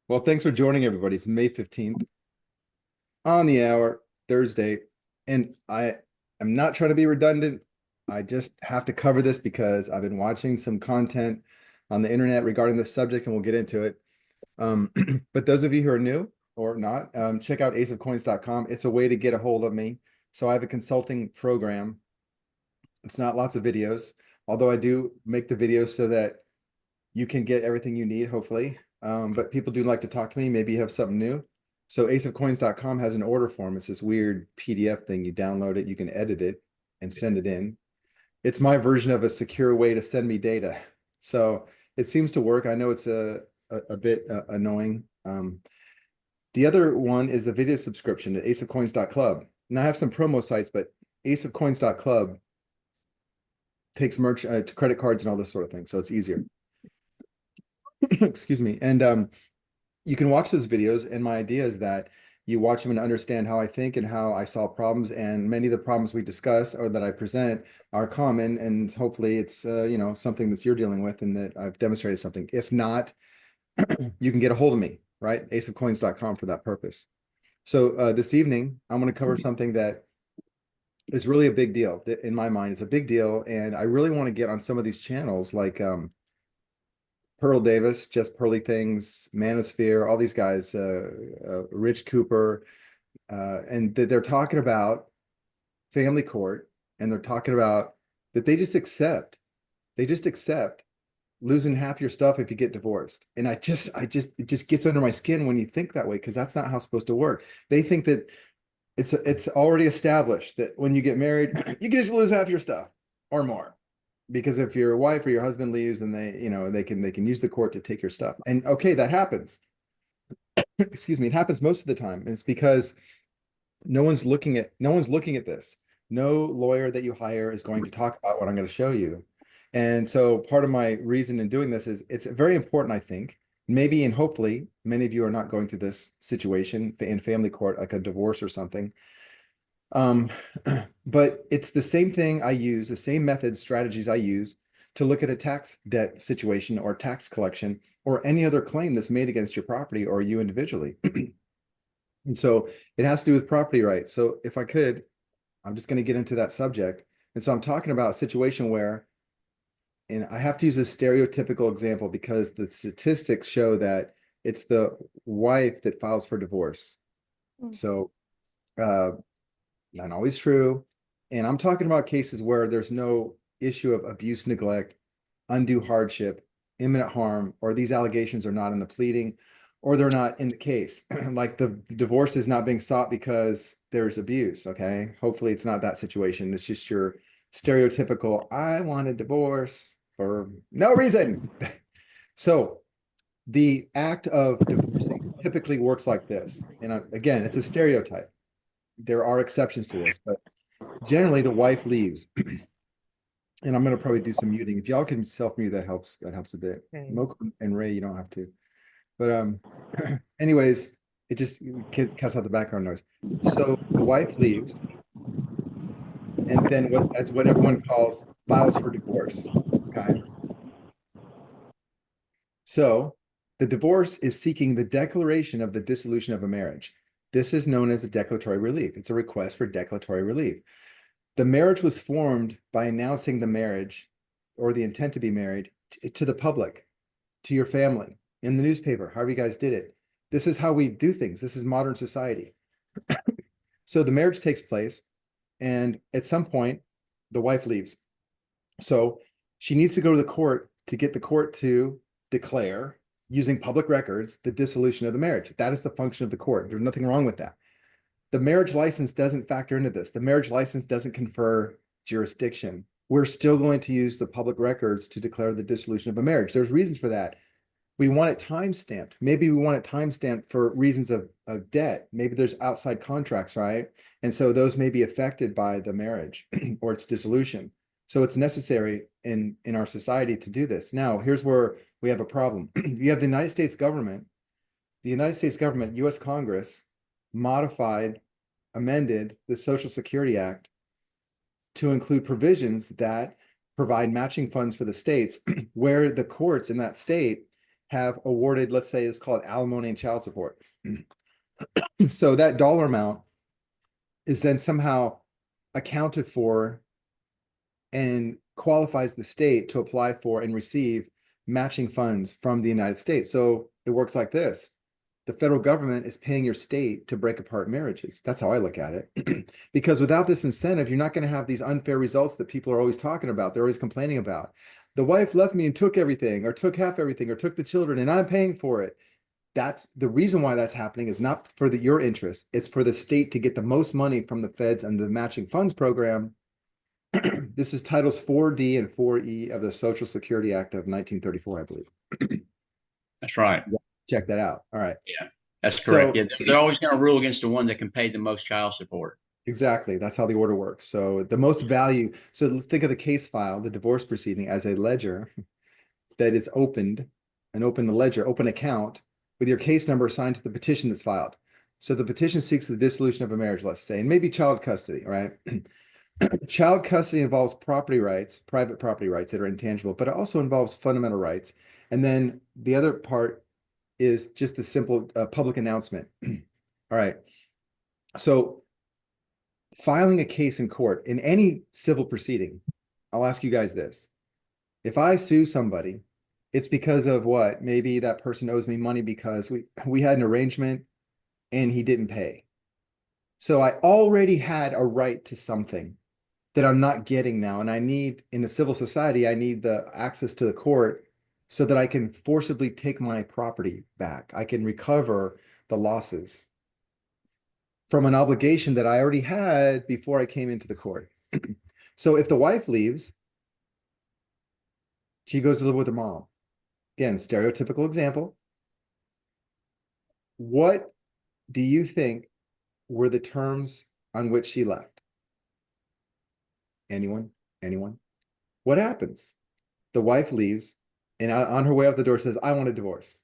Well, thanks for joining everybody. It's May 15th on the hour, Thursday. And I am not trying to be redundant. I just have to cover this because I've been watching some content on the internet regarding this subject, and we'll get into it. Um, but those of you who are new or not, check out aceofcoins.com. It's a way to get a hold of me. So I have a consulting program. It's not lots of videos, although I do make the videos so that you can get everything you need, hopefully. But people do like to talk to me. Maybe you have something new. So aceofcoins.com has an order form. It's this weird PDF thing. You download it, you can edit it and send it in. It's my version of a secure way to send me data. So it seems to work. I know it's a bit annoying. The other one is the video subscription at aceofcoins.club. Now I have some promo sites, but aceofcoins.club takes merch to credit cards and all this sort of thing. So it's easier. Excuse me. And you can watch those videos, and my idea is that you watch them and understand how I think and how I solve problems. And many of the problems we discuss or that I present are common, and hopefully it's something that you're dealing with and that I've demonstrated something. If not, you can get a hold of me, right? aceofcoins.com for that purpose. So this evening, I'm going to cover something that is really a big deal. In my mind, it's a big deal, and I really want to get on some of these channels like Pearl Davis, Just Pearly Things, Manosphere, all these guys, Rich Cooper, and they're talking about family court, and they're talking about that they just accept losing half your stuff if you get divorced. And it just gets under my skin when you think that way, because that's not how it's supposed to work. They think that it's already established that when you get married, you can just lose half your stuff or more. Because if your wife or your husband leaves, then they can use the court to take your stuff. And okay, that happens. Excuse me, it happens most of the time. And it's because no one's looking at this. No lawyer that you hire is going to talk about what I'm going to show you. And so part of my reason in doing this is it's very important, I think. Maybe and hopefully many of you are not going through this situation in family court, like a divorce or something. But it's the same thing I use, the same methods, strategies I use to look at a tax debt situation or tax collection or any other claim that's made against your property or you individually. And so it has to do with property rights. So if I could, I'm just going to get into that subject. And so I'm talking about a situation where, and I have to use a stereotypical example because the statistics show that it's the wife that files for divorce. So, not always true. And I'm talking about cases where there's no issue of abuse, neglect, undue hardship, imminent harm, or these allegations are not in the pleading, or they're not in the case. Like the divorce is not being sought because there's abuse, okay? Hopefully it's not that situation. It's just your stereotypical, I want a divorce for no reason. So the act of divorcing typically works like this. And again, it's a stereotype. There are exceptions to this, but generally the wife leaves. And I'm going to probably do some muting. If y'all can self-mute, that helps a bit. Okay. Moko and Ray, you don't have to. But anyways, it just cuts out the background noise. So the wife leaves, and then that's what everyone calls files for divorce. Okay. So the divorce is seeking the declaration of the dissolution of a marriage. This is known as a declaratory relief. It's a request for declaratory relief. The marriage was formed by announcing the marriage or the intent to be married to the public, to your family, in the newspaper, however you guys did it. This is how we do things. This is modern society. So the marriage takes place, and at some point, the wife leaves. So she needs to go to the court to get the court to declare, using public records, the dissolution of the marriage. That is the function of the court. There's nothing wrong with that. The marriage license doesn't factor into this. The marriage license doesn't confer jurisdiction. We're still going to use the public records to declare the dissolution of a marriage. There's reasons for that. We want it time-stamped. Maybe we want it time-stamped for reasons of debt. Maybe there's outside contracts, right? And so those may be affected by the marriage or its dissolution. So it's necessary in our society to do this. Now, here's where we have a problem. You have the United States government, U.S. Congress, modified, amended the Social Security Act to include provisions that provide matching funds for the states where the courts in that state have awarded, let's say it's called alimony and child support. So that dollar amount is then somehow accounted for and qualifies the state to apply for and receive matching funds from the United States. So it works like this. The federal government is paying your state to break apart marriages. That's how I look at it. Because without this incentive, you're not going to have these unfair results that people are always talking about. They're always complaining about. The wife left me and took everything, or took half everything, or took the children, and I'm paying for it. That's the reason why that's happening is not for your interest. It's for the state to get the most money from the feds under the matching funds program. This is Titles 4D and 4E of the Social Security Act of 1934, I believe. That's right. Check that out. All right. Yeah, that's correct. Yeah, they're always going to rule against the one that can pay the most child support. Exactly. That's how the order works. So the most value. So think of the case file, the divorce proceeding, as a ledger that is opened, an open ledger, open account with your case number assigned to the petition that's filed. So the petition seeks the dissolution of a marriage, let's say, and maybe child custody, right? Child custody involves property rights, private property rights that are intangible, but it also involves fundamental rights. And then the other part is just the simple public announcement. All right. So filing a case in court in any civil proceeding, I'll ask you guys this. If I sue somebody, it's because of what? Maybe that person owes me money because we had an arrangement and he didn't pay. So I already had a right to something that I'm not getting now. And I need, in a civil society, I need the access to the court so that I can forcibly take my property back. I can recover the losses from an obligation that I already had before I came into the court. So if the wife leaves, she goes to live with her mom. Again, stereotypical example. What do you think were the terms on which she left? Anyone? Anyone? What happens? The wife leaves and on her way out the door says, I want a divorce.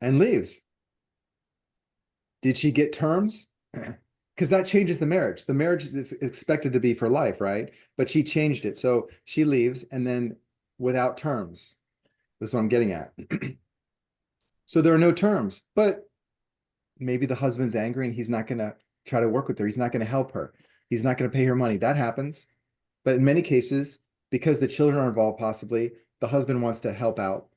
And leaves. Did she get terms? Because that changes the marriage. The marriage is expected to be for life, right? But she changed it. So she leaves and then without terms. That's what I'm getting at. So there are no terms, but maybe the husband's angry and he's not going to try to work with her. He's not going to help her. He's not going to pay her money. That happens. But in many cases, because the children are involved, possibly, the husband wants to help out.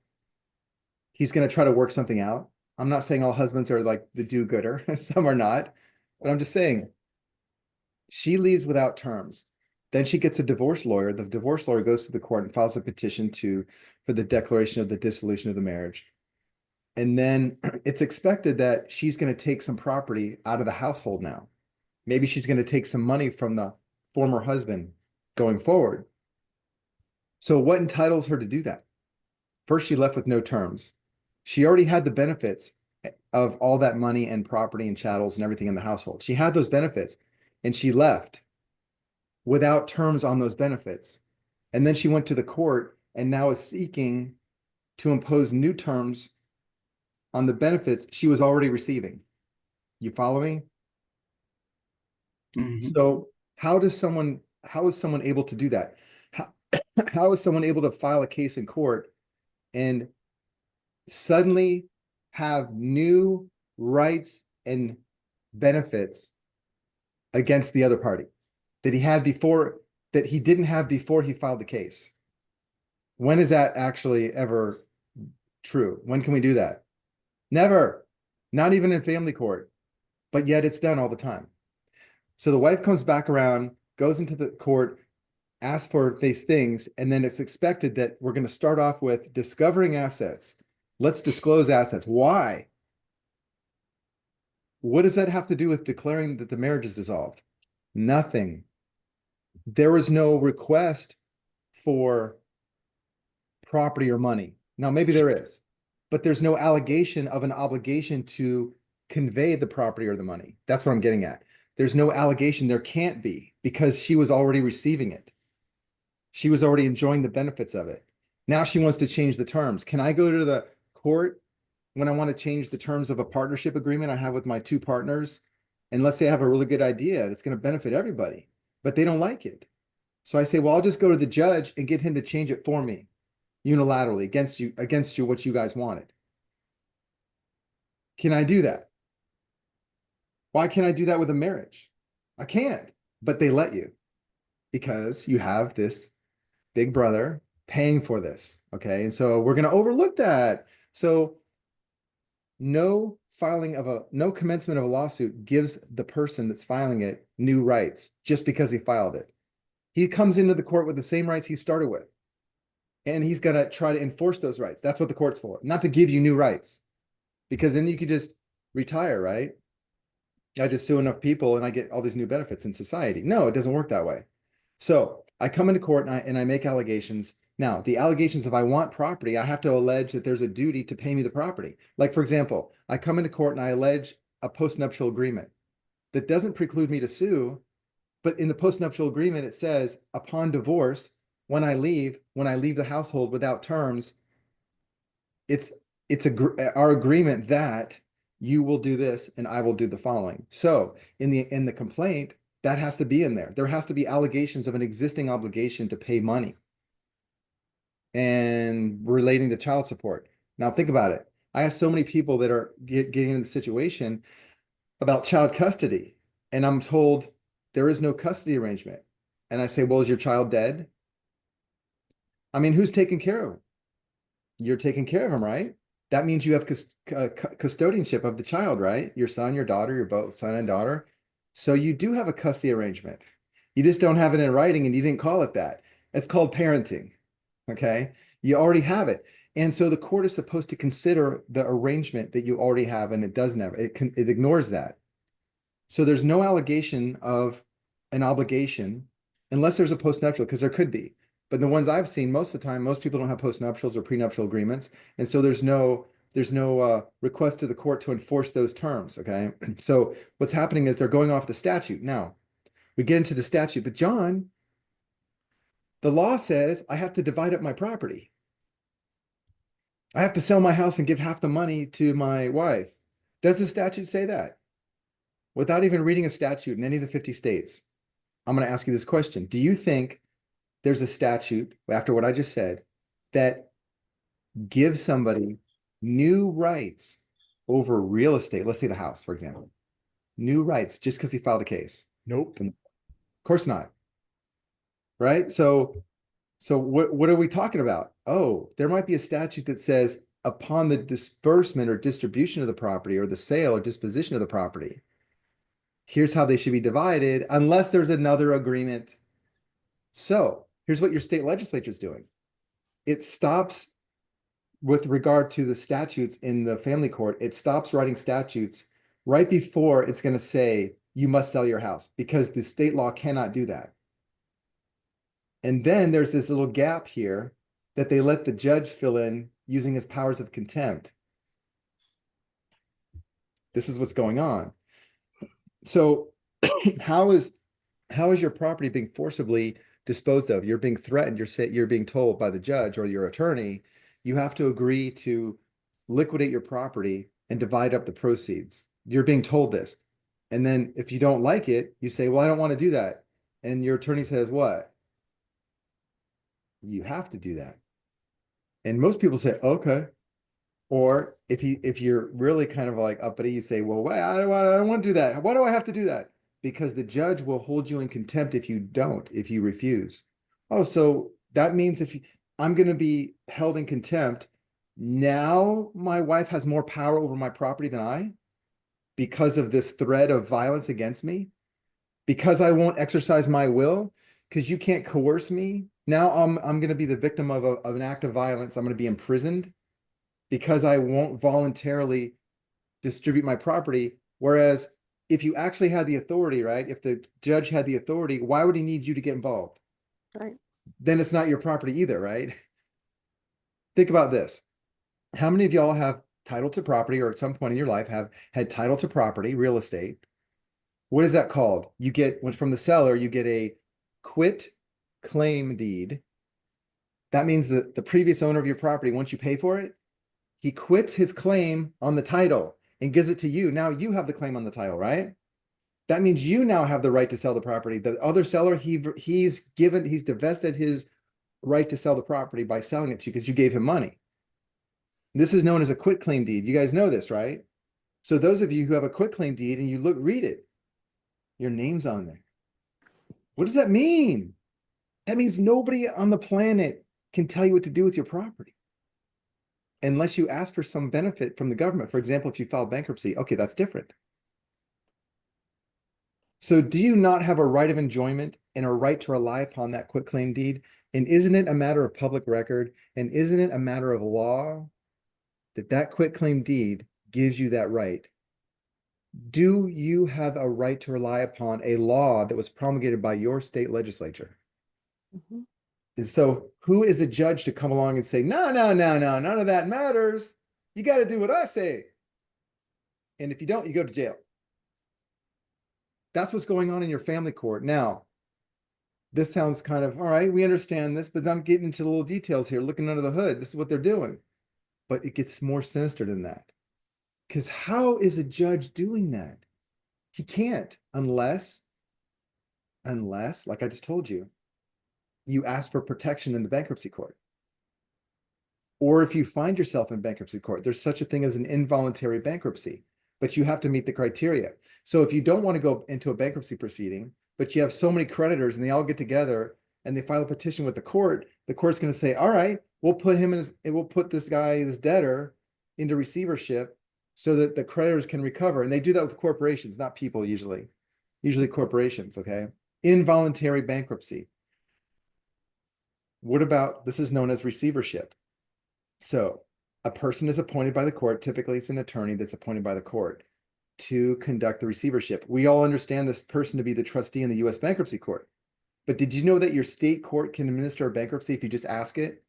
He's going to try to work something out. I'm not saying all husbands are like the do-gooder. Some are not. But I'm just saying, she leaves without terms. Then she gets a divorce lawyer. The divorce lawyer goes to the court and files a petition for the declaration of the dissolution of the marriage. And then it's expected that she's going to take some property out of the household now. Maybe she's going to take some money from the former husband going forward. So what entitles her to do that? First, she left with no terms. She already had the benefits of all that money and property and chattels and everything in the household. She had those benefits and she left without terms on those benefits. And then she went to the court and now is seeking to impose new terms on the benefits she was already receiving. You follow me? Mm-hmm. So how is someone able to do that? How is someone able to file a case in court and suddenly have new rights and benefits against the other party that he had before, that he didn't have before he filed the case? When is that actually ever true? When can we do that? Never. Not even in family court. But yet it's done all the time. So the wife comes back around, goes into the court, asks for these things, and then it's expected that we're going to start off with discovering assets. Let's disclose assets. Why? What does that have to do with declaring that the marriage is dissolved? Nothing. There was no request for property or money. Now, maybe there is, but there's no allegation of an obligation to convey the property or the money. That's what I'm getting at. There's no allegation. There can't be, because she was already receiving it. She was already enjoying the benefits of it. Now she wants to change the terms. Can I go to the court when I want to change the terms of a partnership agreement I have with my two partners? And let's say I have a really good idea that's going to benefit everybody, but they don't like it. So I say, well, I'll just go to the judge and get him to change it for me. unilaterally against you, what you guys wanted. Can I do that? Why can't I do that with a marriage? I can't, but they let you because you have this big brother paying for this. Okay. And so we're going to overlook that. So no commencement of a lawsuit gives the person that's filing it new rights just because he filed it. He comes into the court with the same rights he started with. And he's going to try to enforce those rights. That's what the court's for, not to give you new rights. Because then you could just retire, right? I just sue enough people and I get all these new benefits in society. No, it doesn't work that way. So I come into court and I make allegations. Now, the allegations, if I want property, I have to allege that there's a duty to pay me the property. Like, for example, I come into court and I allege a postnuptial agreement. That doesn't preclude me to sue, but in the postnuptial agreement, it says upon divorce, when I leave the household without terms, it's our agreement that you will do this and I will do the following. So in the complaint, that has to be in there. There has to be allegations of an existing obligation to pay money and relating to child support. Now think about it. I have so many people that are getting in the situation about child custody, and I'm told there is no custody arrangement. And I say, well, is your child dead? I mean, who's taking care of him? You're taking care of him, right? That means you have custodianship of the child, right? Your son, your daughter, your both son and daughter. So you do have a custody arrangement. You just don't have it in writing and you didn't call it that. It's called parenting. Okay. You already have it. And so the court is supposed to consider the arrangement that you already have, and it doesn't have it. It ignores that. So there's no allegation of an obligation unless there's a postnuptial, because there could be. But the ones I've seen, most of the time, most people don't have postnuptials or prenuptial agreements. And so there's no request to the court to enforce those terms. Okay. So what's happening is they're going off the statute. Now we get into the statute, but John, the law says I have to divide up my property. I have to sell my house and give half the money to my wife. Does the statute say that? Without even reading a statute in any of the 50 states, I'm going to ask you this question. Do you think there's a statute, after what I just said, that gives somebody new rights over real estate? Let's say the house, for example. New rights just because he filed a case? Nope. Of course not. Right? So what are we talking about? Oh, there might be a statute that says upon the disbursement or distribution of the property, or the sale or disposition of the property, here's how they should be divided, unless there's another agreement. So here's what your state legislature is doing. It stops, with regard to the statutes in the family court, it stops writing statutes right before it's going to say you must sell your house, because the state law cannot do that. And then there's this little gap here that they let the judge fill in using his powers of contempt. This is what's going on. So how is your property being forcibly disposed of? You're being threatened. You're being told by the judge or your attorney, you have to agree to liquidate your property and divide up the proceeds. You're being told this. And then if you don't like it, you say, well, I don't want to do that. And your attorney says, what? You have to do that. And most people say, okay. Or if you're really kind of like uppity, you say, well, wait, I don't want to do that. Why do I have to do that? Because the judge will hold you in contempt if you refuse. Oh, so that means I'm going to be held in contempt. Now my wife has more power over my property than I, because of this threat of violence against me, because I won't exercise my will, because you can't coerce me. Now I'm going to be the victim of an act of violence. I'm going to be imprisoned because I won't voluntarily distribute my property. Whereas if you actually had the authority, right? If the judge had the authority, why would he need you to get involved? Right. Then it's not your property either, right? Think about this. How many of y'all have title to property, or at some point in your life have had title to property, real estate? What is that called? You get, from the seller, you get a quit claim deed. That means that the previous owner of your property, once you pay for it, he quits his claim on the title and gives it to you. Now you have the claim on the title, right? That means you now have the right to sell the property. The other seller, he's divested his right to sell the property by selling it to you because you gave him money. This is known as a quitclaim deed. You guys know this, right? So those of you who have a quitclaim deed and you read it, your name's on there. What does that mean? That means nobody on the planet can tell you what to do with your property unless you ask for some benefit from the government. For example, if you file bankruptcy, okay, that's different. So do you not have a right of enjoyment and a right to rely upon that quitclaim deed? And isn't it a matter of public record? And isn't it a matter of law that that quitclaim deed gives you that right? Do you have a right to rely upon a law that was promulgated by your state legislature? Mhm. And so who is a judge to come along and say, no, no, no, no, none of that matters. You got to do what I say. And if you don't, you go to jail. That's what's going on in your family court. Now, this sounds kind of, all right, we understand this, but I'm getting into the little details here, looking under the hood. This is what they're doing. But it gets more sinister than that. Because how is a judge doing that? He can't unless, like I just told you, you ask for protection in the bankruptcy court. Or if you find yourself in bankruptcy court, there's such a thing as an involuntary bankruptcy, but you have to meet the criteria. So if you don't want to go into a bankruptcy proceeding, but you have so many creditors and they all get together and they file a petition with the court's going to say, all right, we'll put this guy, this debtor, into receivership so that the creditors can recover. And they do that with corporations, not people usually corporations, okay? Involuntary bankruptcy. What about, this is known as receivership. So a person is appointed by the court. Typically, it's an attorney that's appointed by the court to conduct the receivership. We all understand this person to be the trustee in the U.S. bankruptcy court. But did you know that your state court can administer a bankruptcy if you just ask it?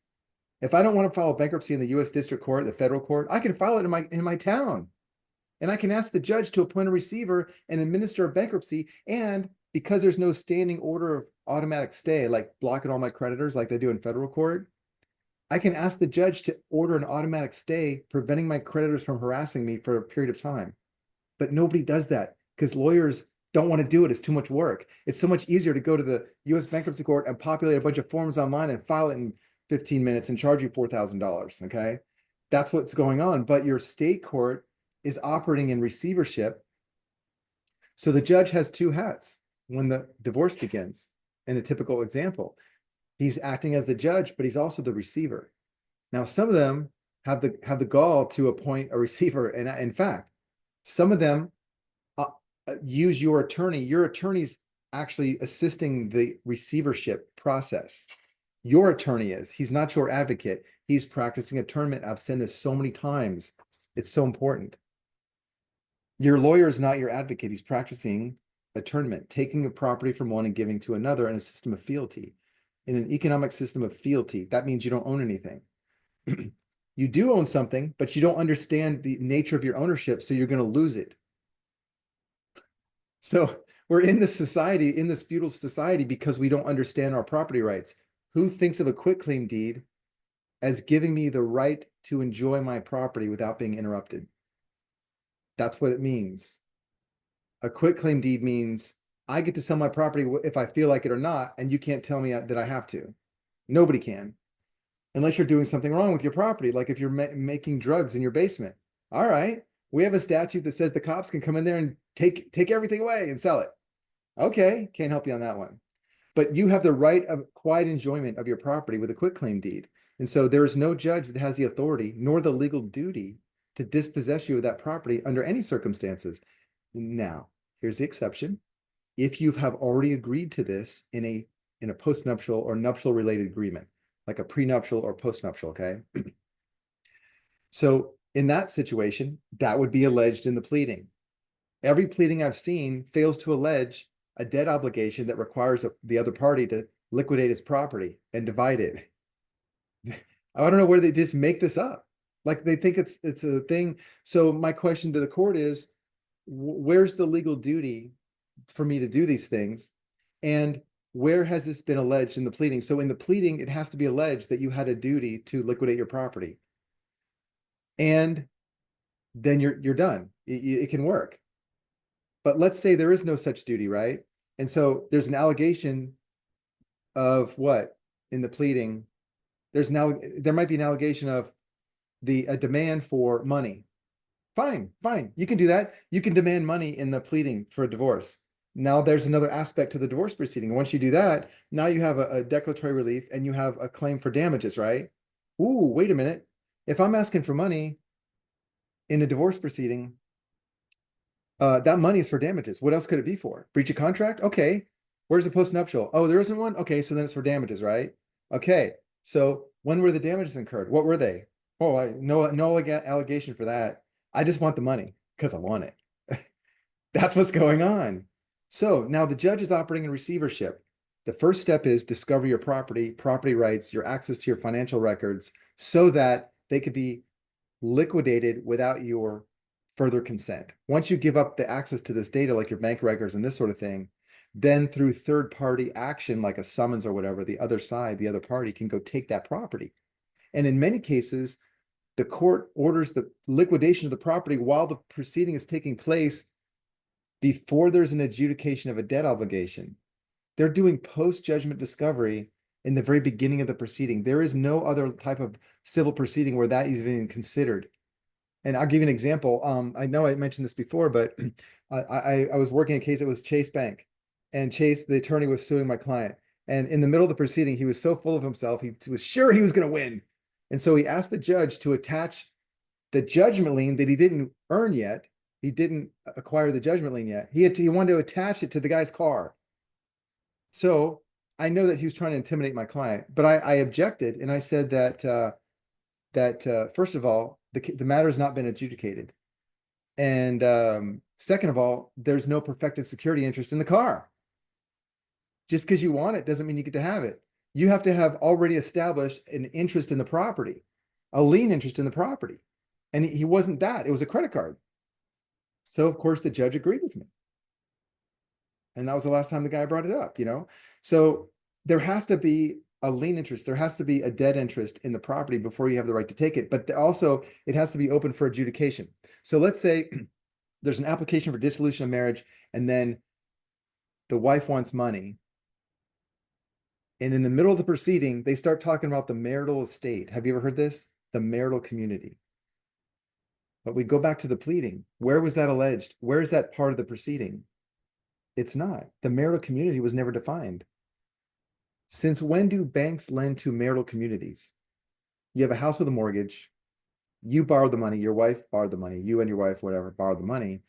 If I don't want to file a bankruptcy in the U.S. district court, the federal court, I can file it in my town. And I can ask the judge to appoint a receiver and administer a bankruptcy. And because there's no standing order of automatic stay, like blocking all my creditors like they do in federal court, I can ask the judge to order an automatic stay, preventing my creditors from harassing me for a period of time. But nobody does that because lawyers don't want to do it. It's too much work. It's so much easier to go to the U.S. bankruptcy court and populate a bunch of forms online and file it in 15 minutes and charge you $4,000, okay? That's what's going on. But your state court is operating in receivership. So the judge has two hats when the divorce begins, in a typical example. He's acting as the judge, but he's also the receiver. Now, some of them have the gall to appoint a receiver. And in fact, some of them use your attorney. Your attorney's actually assisting the receivership process. Your attorney is. He's not your advocate. He's practicing attorney. I've said this so many times. It's so important. Your lawyer is not your advocate. He's practicing attorney, taking a property from one and giving to another in a system of fealty. In an economic system of fealty, that means you don't own anything. You do own something, but you don't understand the nature of your ownership, so you're going to lose it. So we're in this society, in this feudal society, because we don't understand our property rights. Who thinks of a quitclaim deed as giving me the right to enjoy my property without being interrupted? That's what it means. A quitclaim deed means I get to sell my property if I feel like it or not, and you can't tell me that I have to. Nobody can. Unless you're doing something wrong with your property, like if you're making drugs in your basement. All right, we have a statute that says the cops can come in there and take everything away and sell it. Okay, can't help you on that one. But you have the right of quiet enjoyment of your property with a quitclaim deed. And so there is no judge that has the authority nor the legal duty to dispossess you of that property under any circumstances. Now, here's the exception. If you have already agreed to this in a postnuptial or nuptial related agreement, like a prenuptial or postnuptial, okay? So in that situation, that would be alleged in the pleading. Every pleading I've seen fails to allege a debt obligation that requires the other party to liquidate his property and divide it. I don't know where they just make this up. Like they think it's a thing. So my question to the court is, where's the legal duty for me to do these things? And where has this been alleged in the pleading? So in the pleading, it has to be alleged that you had a duty to liquidate your property. And then you're done. It can work. But let's say there is no such duty, right? And so there's an allegation of what? in the pleading, there might be an allegation of a demand for money. Fine, you can do that. You can demand money in the pleading for a divorce. Now there's another aspect to the divorce proceeding. Once you do that, now you have a declaratory relief and you have a claim for damages, right? Ooh, wait a minute. If I'm asking for money in a divorce proceeding, that money is for damages. What else could it be for? Breach of contract? Okay. Where's the postnuptial? Oh, there isn't one? Okay, so then it's for damages, right? Okay. So when were the damages incurred? What were they? Oh, no allegation for that. I just want the money because I want it. That's what's going on. So now the judge is operating in receivership. The first step is discover your property rights, your access to your financial records, so that they could be liquidated without your further consent. Once you give up the access to this data, like your bank records and this sort of thing, then through third-party action, like a summons or whatever, the other side, the other party can go take that property. And in many cases, the court orders the liquidation of the property while the proceeding is taking place before there's an adjudication of a debt obligation. They're doing post-judgment discovery in the very beginning of the proceeding. There is no other type of civil proceeding where that is even considered. And I'll give you an example. I know I mentioned this before, but I was working a case. It was Chase Bank, and Chase, the attorney, was suing my client. And in the middle of the proceeding, he was so full of himself, he was sure he was going to win. And so he asked the judge to attach the judgment lien that he didn't earn yet. He didn't acquire the judgment lien yet. He wanted to attach it to the guy's car. So I know that he was trying to intimidate my client, but I objected, and I said that first of all, the matter has not been adjudicated, and second of all, there's no perfected security interest in the car. Just because you want it doesn't mean you get to have it. You have to have already established an interest in the property, a lien interest in the property, and he wasn't that. It was a credit card. So of course the judge agreed with me. And that was the last time the guy brought it up, you know? So there has to be a lien interest. There has to be a debt interest in the property before you have the right to take it. But also it has to be open for adjudication. So let's say there's an application for dissolution of marriage, and then the wife wants money. And in the middle of the proceeding, they start talking about the marital estate. Have you ever heard this? The marital community. But we go back to the pleading. Where was that alleged? Where is that part of the proceeding? It's not. The marital community was never defined. Since when do banks lend to marital communities? You have a house with a mortgage. You borrowed the money. Your wife borrowed the money. You and your wife, whatever, borrowed the money.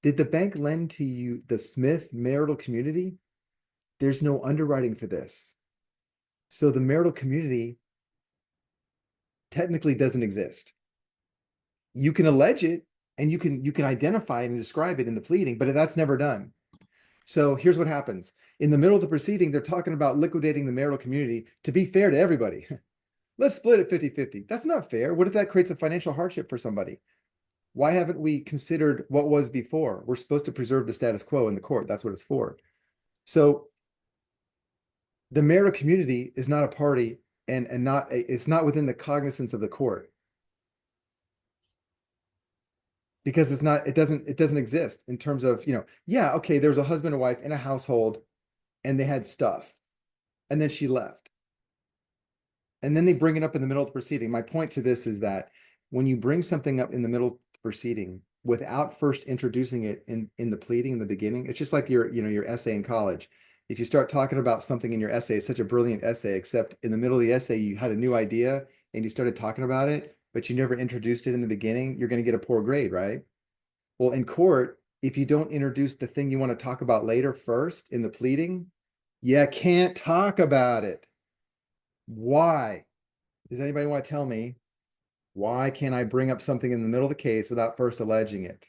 Did the bank lend to you the Smith marital community? There's no underwriting for this. So the marital community technically doesn't exist. You can allege it, and you can identify it and describe it in the pleading, but that's never done. So here's what happens. In the middle of the proceeding, they're talking about liquidating the marital community to be fair to everybody. Let's split it 50-50. That's not fair. What if that creates a financial hardship for somebody? Why haven't we considered what was before? We're supposed to preserve the status quo in the court. That's what it's for. So the marital community is not a party, and it's not within the cognizance of the court. Because it doesn't exist in terms of, yeah, okay, there was a husband and wife in a household and they had stuff, and then she left. And then they bring it up in the middle of the proceeding. My point to this is that when you bring something up in the middle of the proceeding without first introducing it in the pleading in the beginning, it's just like your essay in college. If you start talking about something in your essay, it's such a brilliant essay, except in the middle of the essay, you had a new idea and you started talking about it, but you never introduced it in the beginning, you're going to get a poor grade, right? Well, in court, if you don't introduce the thing you want to talk about later first in the pleading, you can't talk about it. Why? Does anybody want to tell me why can't I bring up something in the middle of the case without first alleging it?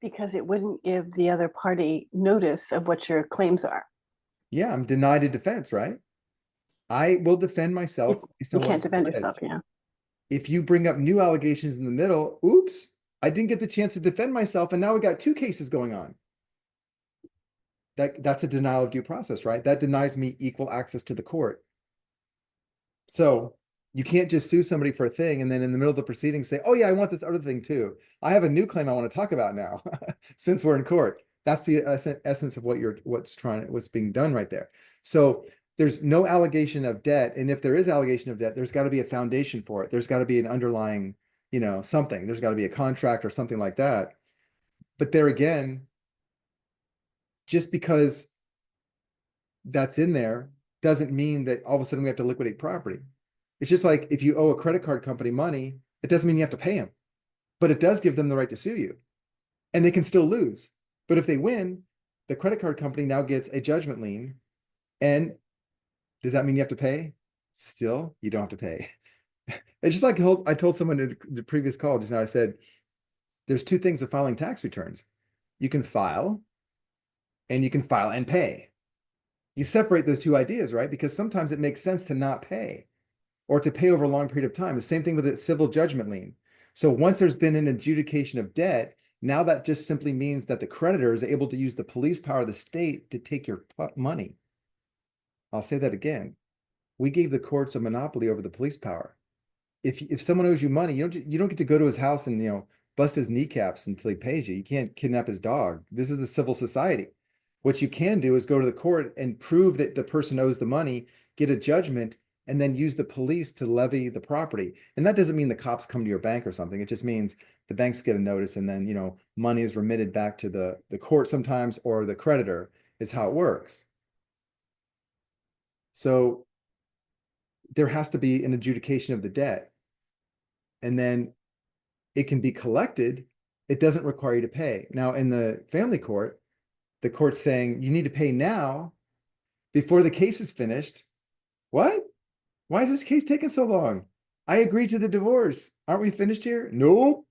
Because it wouldn't give the other party notice of what your claims are. Yeah, I'm denied a defense, right? I will defend myself. You can't defend yourself, yeah. If you bring up new allegations in the middle, oops, I didn't get the chance to defend myself, and now we got two cases going on. That's a denial of due process, right? That denies me equal access to the court. So you can't just sue somebody for a thing and then in the middle of the proceedings say, oh yeah, I want this other thing too. I have a new claim I want to talk about now since we're in court. That's the essence of what's being done right there. So there's no allegation of debt. And if there is allegation of debt, there's got to be a foundation for it. There's got to be an underlying, something. There's got to be a contract or something like that. But there again, just because that's in there doesn't mean that all of a sudden we have to liquidate property. It's just like if you owe a credit card company money, it doesn't mean you have to pay them, but it does give them the right to sue you, and they can still lose. But if they win, the credit card company now gets a judgment lien. And does that mean you have to pay? Still, you don't have to pay. It's just like I told someone in the previous call just now, I said, there's two things of filing tax returns. You can file and pay. You separate those two ideas, right? Because sometimes it makes sense to not pay or to pay over a long period of time. The same thing with a civil judgment lien. So once there's been an adjudication of debt, now that just simply means that the creditor is able to use the police power of the state to take your money. I'll say that again. We gave the courts a monopoly over the police power. If someone owes you money, you don't get to go to his house and bust his kneecaps until he pays you. You can't kidnap his dog. This is a civil society. What you can do is go to the court and prove that the person owes the money, get a judgment, and then use the police to levy the property. And that doesn't mean the cops come to your bank or something. It just means the banks get a notice and then, money is remitted back to the court sometimes, or the creditor, is how it works. So there has to be an adjudication of the debt, and then it can be collected. It doesn't require you to pay. Now, in the family court, the court's saying you need to pay now before the case is finished. What? Why is this case taking so long? I agreed to the divorce. Aren't we finished here? Nope.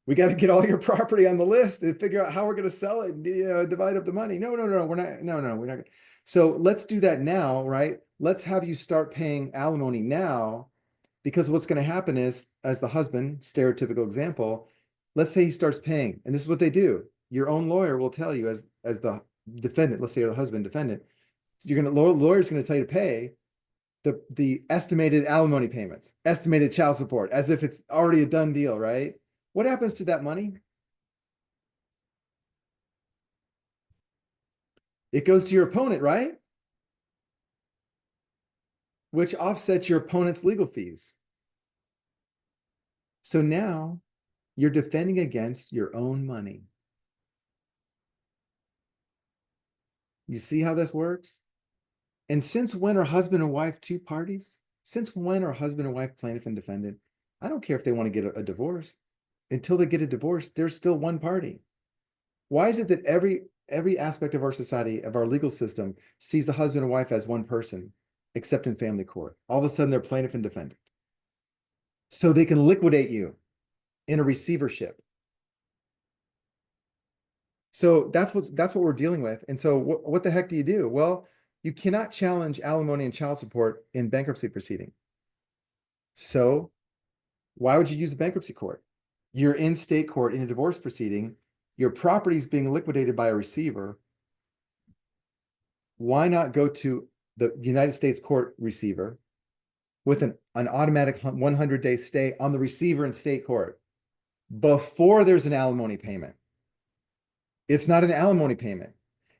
We got to get all your property on the list and figure out how we're going to sell it and divide up the money. No, we're not. No, we're not. So let's do that now, right? Let's have you start paying alimony now, because what's going to happen is, as the husband, stereotypical example, let's say he starts paying, and this is what they do. Your own lawyer will tell you, as the defendant, let's say you're the husband defendant, lawyer's going to tell you to pay the estimated alimony payments, estimated child support, as if it's already a done deal, right? What happens to that money? It goes to your opponent, right? Which offsets your opponent's legal fees. So now you're defending against your own money. You see how this works? And since when are husband and wife two parties? Since when are husband and wife plaintiff and defendant? I don't care if they want to get a divorce. Until they get a divorce, they're still one party. Why is it that every aspect of our society, of our legal system, sees the husband and wife as one person, except in family court? All of a sudden, they're plaintiff and defendant. So they can liquidate you in a receivership. So that's what we're dealing with. And so what the heck do you do? Well, you cannot challenge alimony and child support in bankruptcy proceeding. So why would you use a bankruptcy court? You're in state court in a divorce proceeding. Your property is being liquidated by a receiver. Why not go to the United States court receiver with an automatic 100-day stay on the receiver in state court before there's an alimony payment? It's not an alimony payment.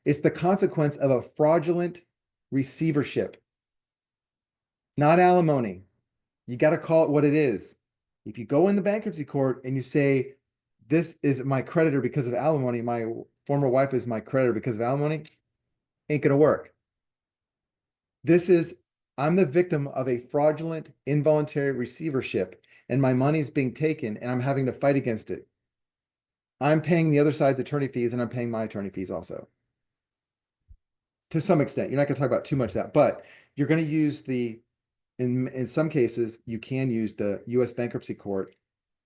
It's the consequence of a fraudulent receivership, not alimony. You got to call it what it is. If you go in the bankruptcy court and you say, this is my creditor because of alimony, my former wife is my creditor because of alimony, ain't going to work. I'm the victim of a fraudulent involuntary receivership, and my money's being taken and I'm having to fight against it. I'm paying the other side's attorney fees, and I'm paying my attorney fees also. To some extent, you're not going to talk about too much of that, but you're going to use in some cases, you can use the U.S. bankruptcy court.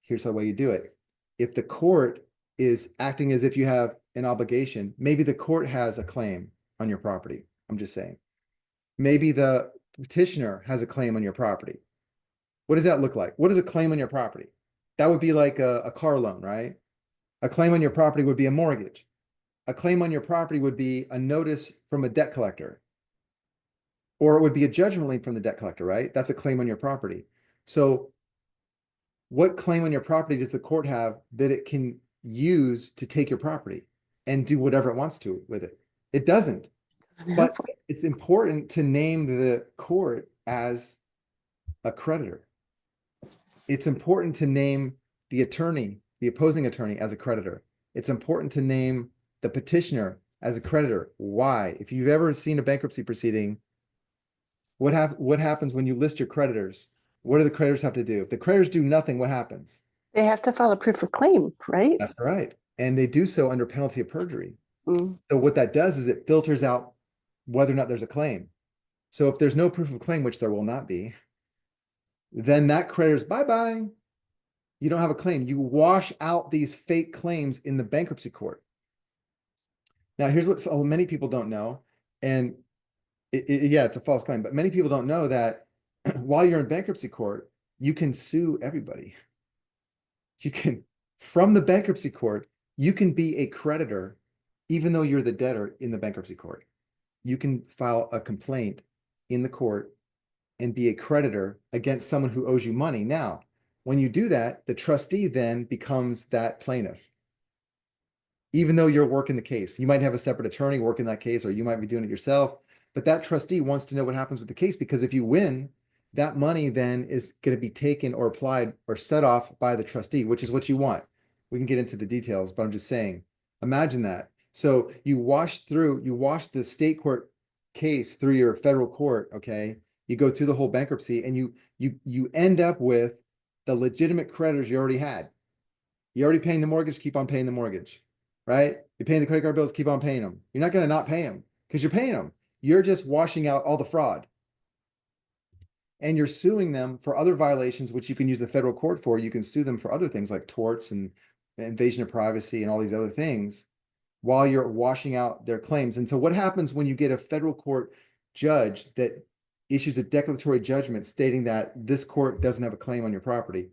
Here's the way you do it. If the court is acting as if you have an obligation, maybe the court has a claim on your property. I'm just saying. Maybe the petitioner has a claim on your property. What does that look like? What is a claim on your property? That would be like a car loan, right? A claim on your property would be a mortgage. A claim on your property would be a notice from a debt collector. Or it would be a judgment lien from the debt collector, right? That's a claim on your property. So what claim on your property does the court have that it can use to take your property? and do whatever it wants to with it. It doesn't. Doesn't But have one. it's important to name the court as a creditor. It's important to name the attorney, the opposing attorney, as a creditor. It's important to name the petitioner as a creditor. Why? If you've ever seen a bankruptcy proceeding, what happens when you list your creditors? What do the creditors have to do? If the creditors do nothing, what happens? They have to file a proof of claim, right? That's right. And they do so under penalty of perjury. Mm. So what that does is it filters out whether or not there's a claim. So if there's no proof of claim, which there will not be, then that creditor's bye-bye. You don't have a claim. You wash out these fake claims in the bankruptcy court. Now, here's what so many people don't know. And yeah, it's a false claim, but many people don't know that while you're in bankruptcy court, you can sue everybody. You can, from the bankruptcy court, you can be a creditor, even though you're the debtor in the bankruptcy court. You can file a complaint in the court and be a creditor against someone who owes you money. Now, when you do that, the trustee then becomes that plaintiff. Even though you're working the case, you might have a separate attorney working that case, or you might be doing it yourself. But that trustee wants to know what happens with the case, because if you win, that money then is going to be taken or applied or set off by the trustee, which is what you want. We can get into the details, but I'm just saying, imagine that. So you wash the state court case through your federal court, okay? You go through the whole bankruptcy, and you end up with the legitimate creditors you already had. You're already paying the mortgage, keep on paying the mortgage, right? You're paying the credit card bills, keep on paying them. You're not going to not pay them because you're paying them. You're just washing out all the fraud. And you're suing them for other violations, which you can use the federal court for. You can sue them for other things like torts and invasion of privacy and all these other things while you're washing out their claims. And so what happens when you get a federal court judge that issues a declaratory judgment stating that this court doesn't have a claim on your property,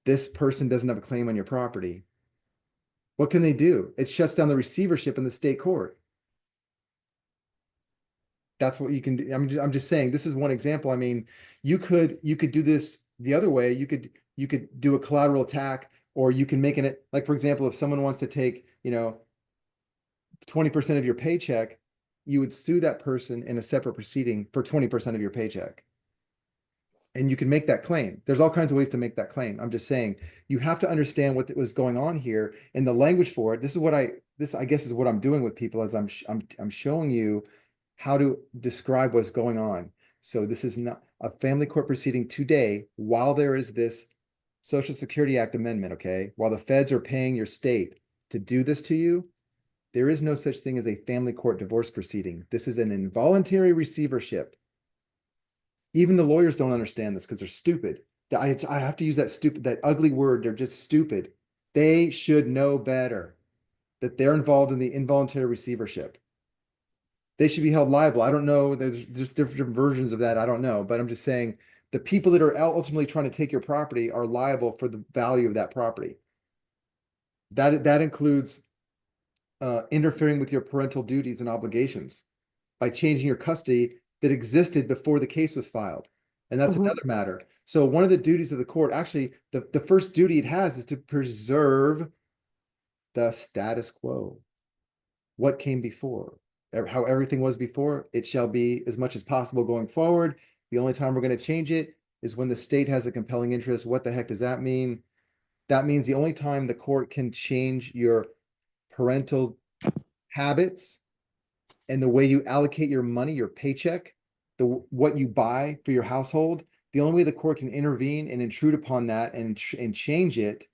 this person doesn't have a claim on your property? What can they do? It shuts down the receivership in the state court. That's what you can do. I'm just saying, this is one example. I mean, you could do this the other way. You could do a collateral attack, or you can make it like, for example, if someone wants to take, 20% of your paycheck, you would sue that person in a separate proceeding for 20% of your paycheck. And you can make that claim. There's all kinds of ways to make that claim. I'm just saying, you have to understand what was going on here and the language for it. This I guess is what I'm doing with people, as I'm showing you how to describe what's going on. So this is not a family court proceeding today while there is this Social Security Act amendment, okay? While the feds are paying your state to do this to you, there is no such thing as a family court divorce proceeding. This is an involuntary receivership. Even the lawyers don't understand this because they're stupid. I have to use that ugly word. They're just stupid. They should know better that they're involved in the involuntary receivership. They should be held liable. I don't know. There's different versions of that. I don't know. But I'm just saying the people that are ultimately trying to take your property are liable for the value of that property. That includes interfering with your parental duties and obligations by changing your custody that existed before the case was filed. And that's another matter. So one of the duties of the court, actually, the first duty it has is to preserve the status quo. What came before, how everything was before, it shall be as much as possible going forward. The only time we're going to change it is when the state has a compelling interest. What the heck does that mean? That means the only time the court can change your parental habits and the way you allocate your money, your paycheck, what you buy for your household, the only way the court can intervene and intrude upon that and change it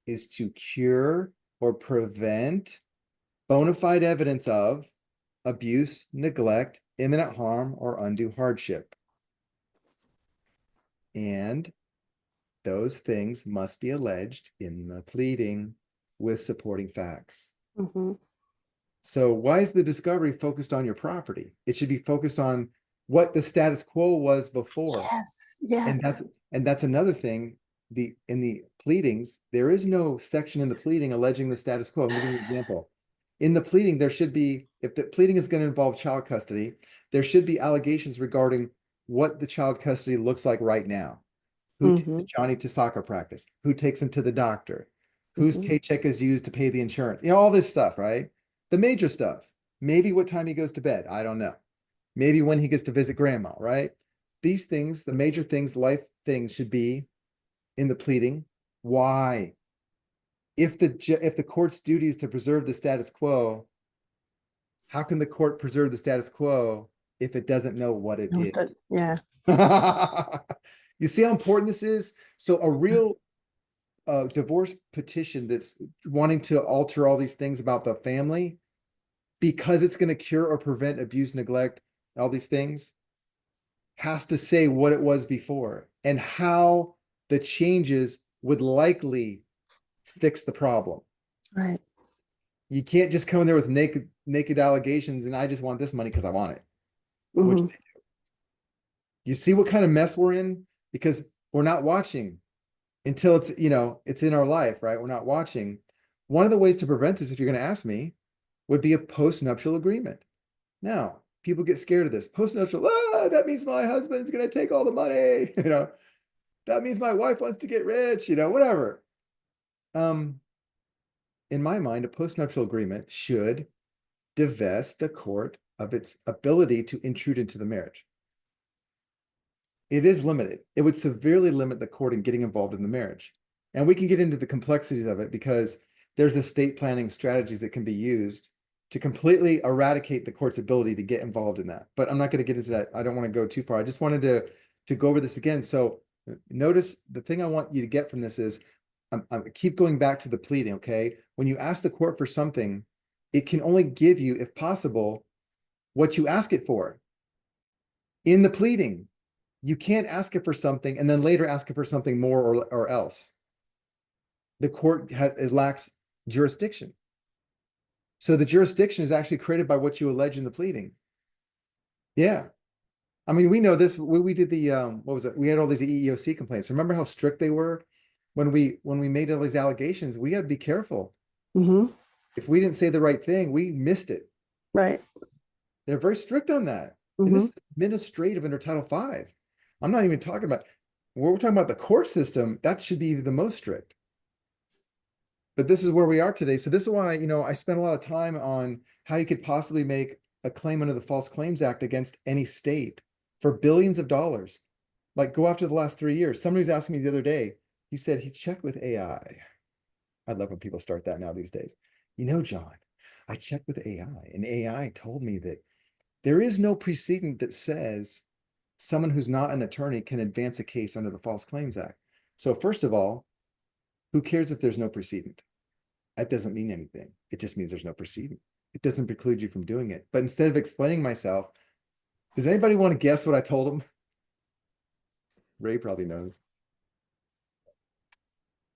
is to cure or prevent bona fide evidence of abuse, neglect, imminent harm, or undue hardship. And those things must be alleged in the pleading with supporting facts. So why is the discovery focused on your property? It should be focused on what the status quo was before. Yes, yes. And that's another thing. In the pleadings, there is no section in the pleading alleging the status quo. Let me give you an example. In the pleading, there should be, if the pleading is going to involve child custody, there should be allegations regarding what the child custody looks like right now. Who takes Johnny to soccer practice? Who takes him to the doctor? Whose paycheck is used to pay the insurance? All this stuff, right? The major stuff, maybe what time he goes to bed. I don't know. Maybe when he gets to visit grandma, right? These things, the major things, life things should be in the pleading. Why? If the court's duty is to preserve the status quo, how can the court preserve the status quo if it doesn't know what it is? Yeah. You see how important this is? So a real divorce petition that's wanting to alter all these things about the family, because it's going to cure or prevent abuse, neglect, all these things, has to say what it was before and how the changes would likely fix the problem. Right. You can't just come in there with naked allegations and I just want this money because I want it. Mhm. You see what kind of mess we're in? Because we're not watching until it's, it's in our life, right? We're not watching. One of the ways to prevent this, if you're going to ask me, would be a post-nuptial agreement. Now, people get scared of this. Post-nuptial, that means my husband's going to take all the money. That means my wife wants to get rich, whatever. In my mind, a post-nuptial agreement should divest the court of its ability to intrude into the marriage. It is limited. It would severely limit the court in getting involved in the marriage. And we can get into the complexities of it because there's estate planning strategies that can be used to completely eradicate the court's ability to get involved in that. But I'm not going to get into that. I don't want to go too far. I just wanted to go over this again. So notice the thing I want you to get from this is I keep going back to the pleading, okay? When you ask the court for something, it can only give you, if possible, what you ask it for. In the pleading, you can't ask it for something and then later ask it for something more or else. The court lacks jurisdiction. So the jurisdiction is actually created by what you allege in the pleading. Yeah. I mean, we know this. We did the, what was it? We had all these EEOC complaints. Remember how strict they were? When we made all these allegations, we got to be careful. Mm-hmm. If we didn't say the right thing, we missed it. Right. They're very strict on that. Mm-hmm. And this is administrative under Title V. I'm not even talking about, we're talking about the court system. That should be the most strict. But this is where we are today. So this is why, I spent a lot of time on how you could possibly make a claim under the False Claims Act against any state for billions of dollars. Like go after the last 3 years. Somebody was asking me the other day, he said he checked with AI. I love when people start that now these days. John, I checked with AI and AI told me that there is no precedent that says someone who's not an attorney can advance a case under the False Claims Act. So first of all, who cares if there's no precedent? That doesn't mean anything. It just means there's no precedent. It doesn't preclude you from doing it. But instead of explaining myself, does anybody want to guess what I told him? Ray probably knows.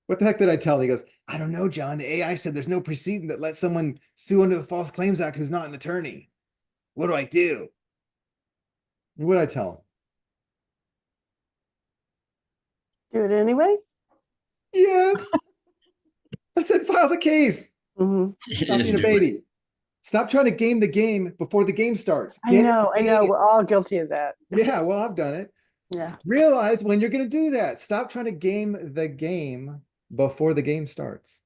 What the heck did I tell him? He goes, I don't know, John. The AI said there's no precedent that lets someone sue under the False Claims Act who's not an attorney. What do I do? What did I tell him? Do it anyway? Yes. I said, file the case. Mm-hmm. Stop being a baby. Stop trying to game the game before the game starts. I know. We're all guilty of that. Yeah, well, I've done it. Yeah. Realize when you're going to do that. Stop trying to game the game before the game starts.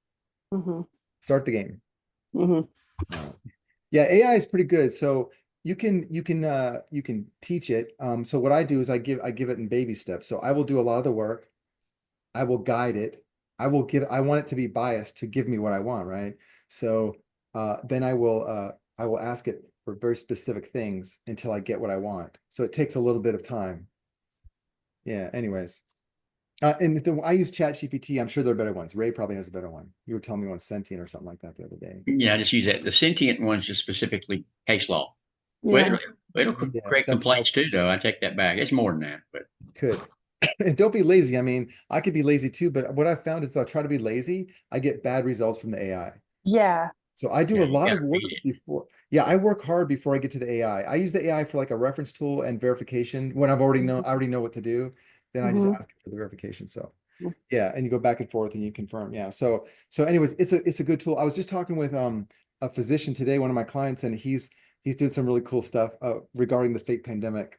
Mm-hmm. Start the game. Mm-hmm. Yeah, AI is pretty good. So you can teach it. So what I do is I give it in baby steps. So I will do a lot of the work. I will guide it. I want it to be biased to give me what I want, right? So then I will ask it for very specific things until I get what I want. So it takes a little bit of time. Yeah, anyways. And I use ChatGPT. I'm sure there are better ones. Ray probably has a better one. You were telling me one Sentient or something like that the other day. Yeah, I just use that. The Sentient one's just specifically case law. Yeah. It'll create complaints too, though. I take that back. It's more than that, but it's good. And don't be lazy. I mean, I could be lazy too, but what I found is I'll try to be lazy. I get bad results from the AI. Yeah. So I do a lot of work before. Yeah, I work hard before I get to the AI. I use the AI for like a reference tool and verification. When I already know what to do, then I just ask it for the verification. So yeah, and you go back and forth and you confirm. Yeah. So anyways, it's a good tool. I was just talking with a physician today, one of my clients, and he's doing some really cool stuff regarding the fake pandemic.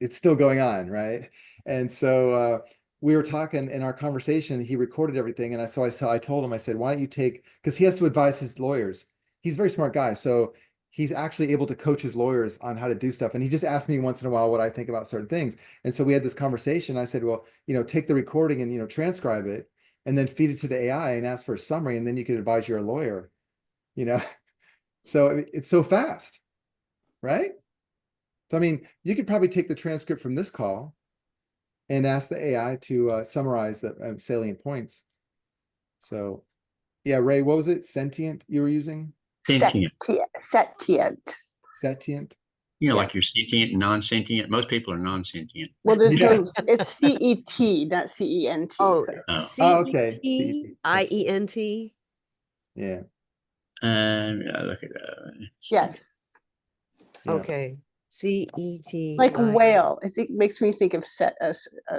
It's still going on, right? And so we were talking in our conversation, he recorded everything. And I told him, I said, why don't you take, because he has to advise his lawyers. he's a very smart guy. So he's actually able to coach his lawyers on how to do stuff. And he just asks me once in a while what I think about certain things. And so we had this conversation. I said, well, take the recording and, transcribe it and then feed it to the AI and ask for a summary. And then you can advise your lawyer, So it's so fast, right? So, I mean, you could probably take the transcript from this call and ask the AI to summarize the salient points. So, yeah, Ray, what was it? Sentient you were using? Sentient. Setient. Setient? Like you're sentient and non-sentient. Most people are non-sentient. Well, there's Yeah. no, it's CET, not CENT. Oh, Oh. Okay. CETIENT. Yeah. Look at Yes. Yeah. Okay. CET. Like whale. I think makes me think of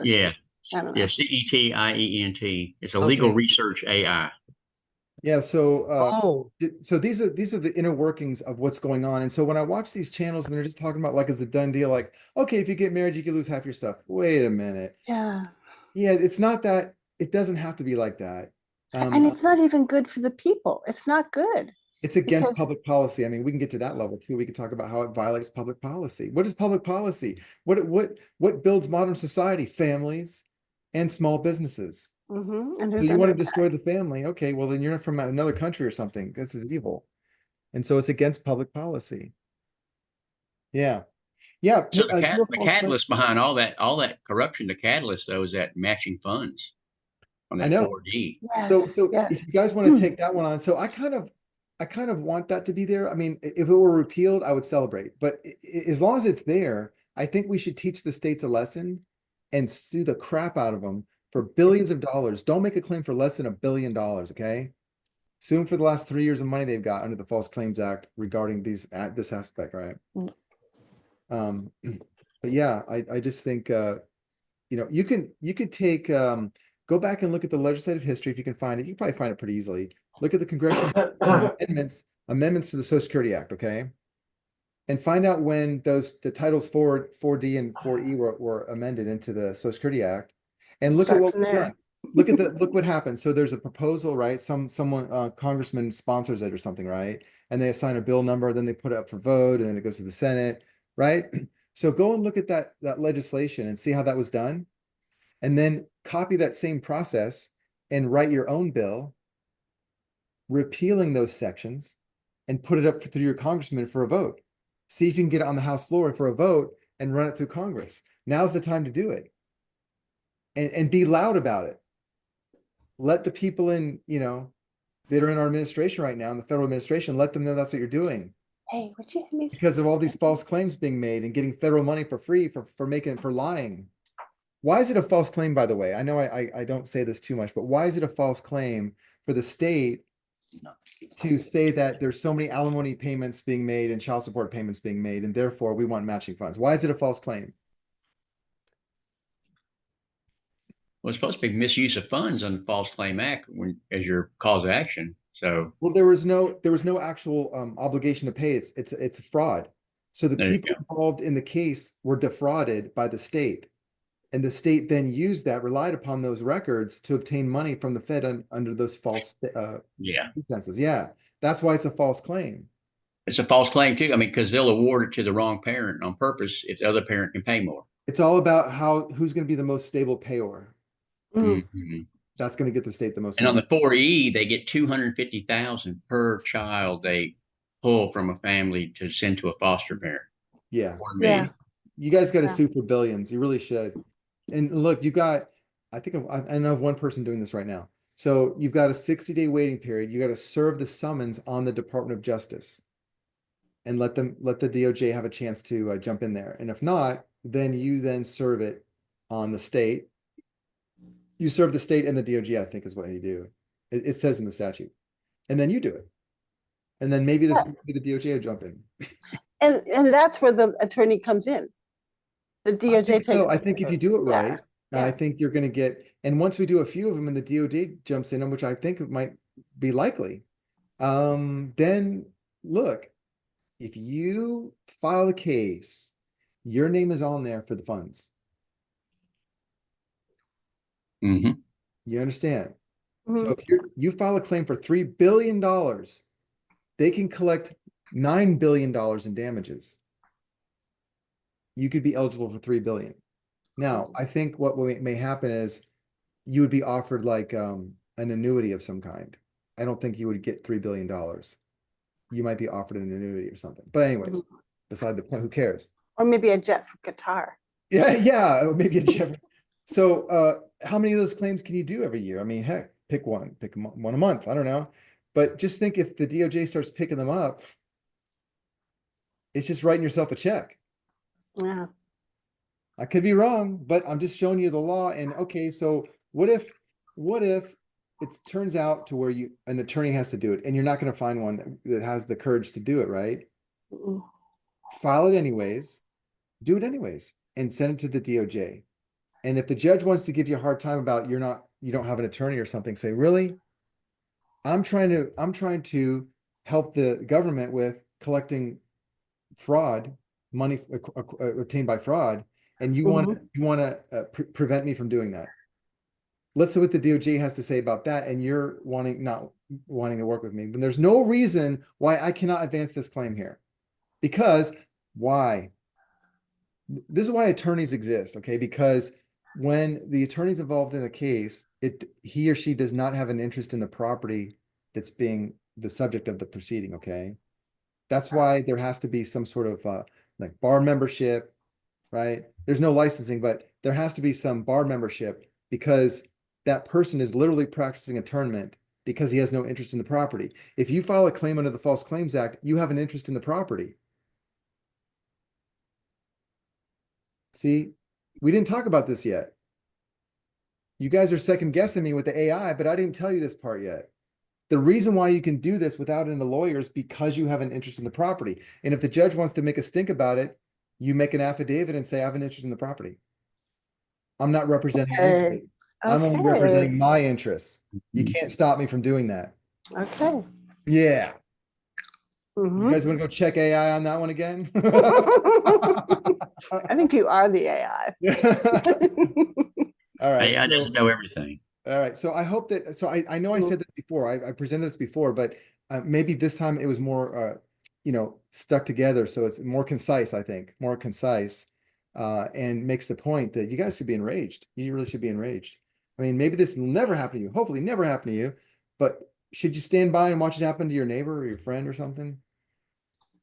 yeah. I don't know. Yeah, CETIENT. It's a legal Okay. research AI. Yeah. So, Oh, so these are the inner workings of what's going on. And so when I watch these channels and they're just talking about like as a done deal, like, okay, if you get married, you can lose half your stuff. Wait a minute. Yeah. Yeah, it's not that. It doesn't have to be like that. And it's not even good for the people. It's not good. It's against because- public policy. I mean, we can get to that level too. We could talk about how it violates public policy. What is public policy? What builds modern society? Families and small businesses. And So who's you want to under destroy the family? Okay, well then you're from another country or something. This is evil, and so it's against public policy. Yeah, yeah. So the catalyst behind all that corruption, the catalyst though, is that matching funds on I that know. 4D. Yes, So yes. if you guys want to take that one on, so I kind of want that to be there. I mean, if it were repealed, I would celebrate. But as long as it's there, I think we should teach the states a lesson and sue the crap out of them for billions of dollars. Don't make a claim for less than $1 billion, okay? Sue them for the last 3 years of money they've got under the False Claims Act regarding this aspect, right? But yeah, I just think you could take go back and look at the legislative history if you can find it. You can probably find it pretty easily. Look at the congressional amendments to the Social Security Act, okay? And find out when the titles 4D and 4E were amended into the Social Security Act, and look at what was done. Look what happened. So there's a proposal, right? Someone congressman sponsors it or something, right? And they assign a bill number, then they put it up for vote, and then it goes to the Senate, right? So go and look at that legislation and see how that was done, and then copy that same process and write your own bill, repealing those sections, and put it up through your congressman for a vote. See if you can get it on the House floor for a vote and run it through Congress. Now's the time to do it. And be loud about it. Let the people in, that are in our administration right now, in the federal administration, let them know that's what you're doing. Hey, would you hand me Because of all these false claims being made and getting federal money for free for lying. Why is it a false claim, by the way? I know I don't say this too much, but why is it a false claim for the state to say that there's so many alimony payments being made and child support payments being made, and therefore we want matching funds? Why is it a false claim? Well, it's supposed to be misuse of funds on the False Claim Act as your cause of action. So, well, there was no actual obligation to pay. It's a fraud. So the people involved in the case were defrauded by the state, and the state then used that, relied upon those records to obtain money from the Fed under those false pretenses. Yeah, that's why it's a false claim. It's a false claim too. I mean, because they'll award it to the wrong parent on purpose if the other parent can pay more. It's all about who's going to be the most stable payor. That's going to get the state the most and money. On the 4E, they get $250,000 per child they pull from a family to send to a foster parent. Yeah. Yeah. You guys got to sue for billions. You really should. And look, I think I know of one person doing this right now. So you've got a 60-day waiting period. You got to serve the summons on the Department of Justice and let the DOJ have a chance to jump in there. And if not, then you serve it on the state. You serve the state and the DOJ, I think is what you do. It says in the statute. And then you do it. And then maybe the DOJ will jump in. And that's where the attorney comes in. The DOJ takes. I think if you do it right, Yeah. I think you're going to get, and once we do a few of them and the DOJ jumps in, which I think might be likely, then look, if you file a case, your name is on there for the funds. You understand? So if you file a claim for $3 billion, they can collect $9 billion in damages. You could be eligible for 3 billion. Now, I think what may happen is you would be offered like an annuity of some kind. I don't think you would get $3 billion. You might be offered an annuity or something. But anyways, beside the point, who cares? Or maybe a jet from Qatar. Yeah, maybe a Jeff. So how many of those claims can you do every year? I mean, heck, pick one a month. I don't know. But just think if the DOJ starts picking them up, it's just writing yourself a check. Yeah. I could be wrong, but I'm just showing you the law. And okay, so what if it turns out to where an attorney has to do it, and you're not going to find one that has the courage to do it, right? Mm. File it anyways, do it anyways, and send it to the DOJ. And if the judge wants to give you a hard time about you don't have an attorney or something, say, really? I'm trying to help the government with collecting fraud, money obtained by fraud, and you want to prevent me from doing that. Let's see what the DOJ has to say about that. And you're not wanting to work with me. But there's no reason why I cannot advance this claim here. Because why? This is why attorneys exist, okay? Because when the attorney's involved in a case, he or she does not have an interest in the property that's being the subject of the proceeding, okay? That's why there has to be some sort of like bar membership, right? There's no licensing, but there has to be some bar membership because that person is literally practicing attorneyment because he has no interest in the property. If you file a claim under the False Claims Act, you have an interest in the property. See, we didn't talk about this yet. You guys are second guessing me with the AI, but I didn't tell you this part yet. The reason why you can do this without a lawyer is because you have an interest in the property. And if the judge wants to make a stink about it, you make an affidavit and say, I have an interest in the property. I'm not representing anybody. I'm only representing my interests. You can't stop me from doing that. Okay. Yeah. Mhm. You guys want to go check AI on that one again? I think you are the AI. All right. AI doesn't know everything. All right. So I hope that, so I know I said this before, I presented this before, but maybe this time it was more, stuck together. So it's more concise, I think, more concise, and makes the point that you guys should be enraged. You really should be enraged. I mean, maybe this will never happen to you, hopefully never happen to you, but should you stand by and watch it happen to your neighbor or your friend or something?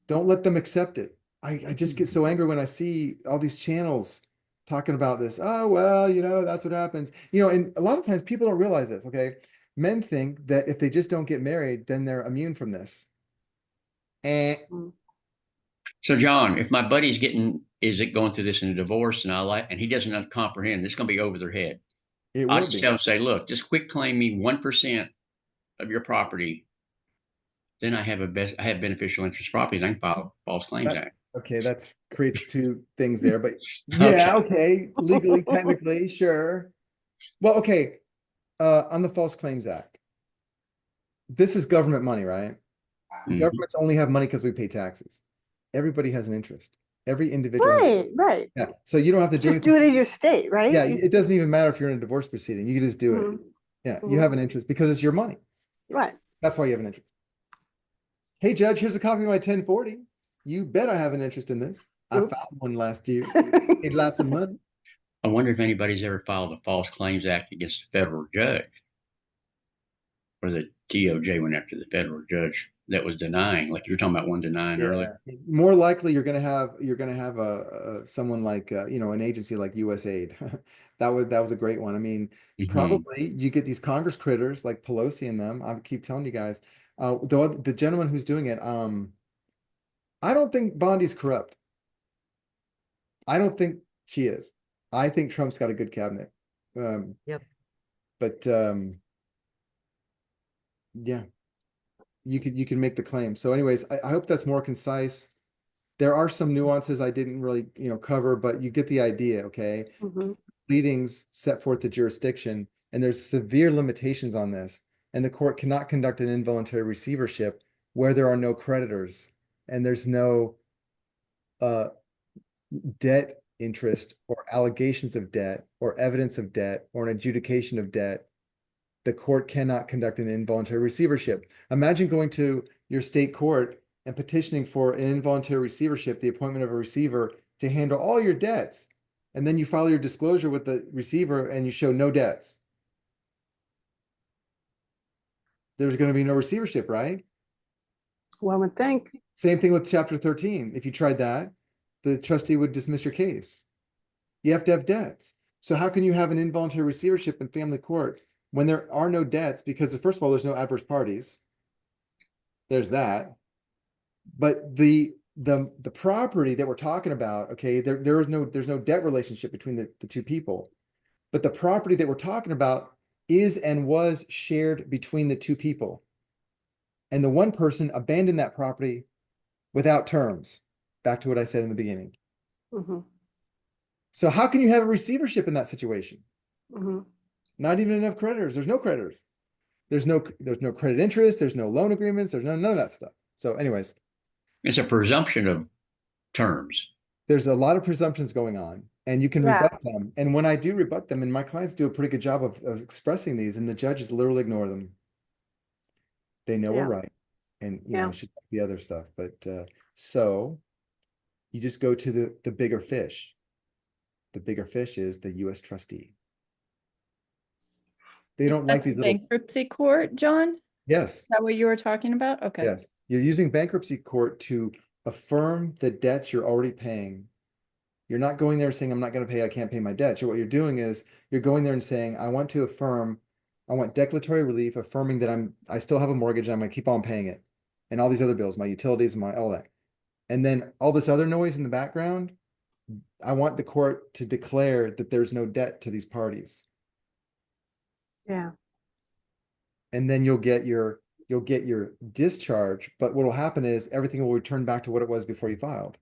Don't let them accept it. I just get so angry when I see all these channels talking about this. Oh, well, that's what happens. And a lot of times people don't realize this, okay? Men think that if they just don't get married, then they're immune from this. And So, John, if my buddy's going through this in a divorce and he doesn't comprehend, it's going to be over their head. it I will just be. tell him, say, look, just quit claim me 1% of your property. Then I have beneficial interest property, and I can file a False Claims Act. Okay, that creates two things there, but yeah, okay, legally, technically, sure. Well, okay, on the False Claims Act, this is government money, right? Mhm. Governments only have money because we pay taxes. Everybody has an interest. Every individual. Right. Yeah. So you don't have to Just do it in your state, right? Yeah, it doesn't even matter if you're in a divorce proceeding. You can just do it. Yeah, you have an interest because it's your money. Right. That's why you have an interest. Hey, Judge, here's a copy of my 1040. You bet I have an interest in this. I Oops. filed one last year. Made lots of money. I wonder if anybody's ever filed a False Claims Act against a federal judge, or the DOJ went after the federal judge that was denying, like you were talking about one denying earlier. More likely you're gonna have someone like an agency like USAID. That was a great one. I mean, probably you get these Congress critters like Pelosi and them. I keep telling you guys. The gentleman who's doing it, I don't think Bondi's corrupt. I don't think she is. I think Trump's got a good cabinet. Yep. But yeah, you can make the claim. So anyways, I hope that's more concise. There are some nuances I didn't really, cover, but you get the idea, okay? Pleadings set forth the jurisdiction, and there's severe limitations on this. And the court cannot conduct an involuntary receivership where there are no creditors and there's no debt interest or allegations of debt or evidence of debt or an adjudication of debt. The court cannot conduct an involuntary receivership. Imagine going to your state court and petitioning for an involuntary receivership, the appointment of a receiver to handle all your debts. And then you file your disclosure with the receiver and you show no debts. There's going to be no receivership, right? One would think. Same thing with chapter 13. If you tried that, the trustee would dismiss your case. You have to have debts. So how can you have an involuntary receivership in family court when there are no debts? Because first of all, there's no adverse parties. There's that. But the property that we're talking about, okay, there's no debt relationship between the two people. But the property that we're talking about is and was shared between the two people. And the one person abandoned that property without terms. Back to what I said in the beginning. Mhm, So how can you have a receivership in that situation? mhm. Not even enough creditors. There's no creditors. There's no credit interest. There's no loan agreements. There's none of that stuff. So anyways, It's a presumption of terms. there's a lot of presumptions going on and you can Yeah. rebut them. And when I do rebut them, and my clients do a pretty good job of expressing these, and the judges literally ignore them. They know we're Yeah. right. And you know, Yeah. it's just the other stuff. But so you just go to the bigger fish. The bigger fish is the US trustee. They don't like these little, Bankruptcy court, John? Is yes, that what you were talking about? Okay. yes. You're using bankruptcy court to affirm the debts you're already paying. You're not going there saying, I'm not going to pay, I can't pay my debt. What you're doing is you're going there and saying, I want to affirm, I want declaratory relief, affirming that I still have a mortgage and I'm going to keep on paying it. And all these other bills, my utilities, all that. And then all this other noise in the background, I want the court to declare that there's no debt to these parties. Yeah. And then you'll get your discharge, but what will happen is everything will return back to what it was before you filed.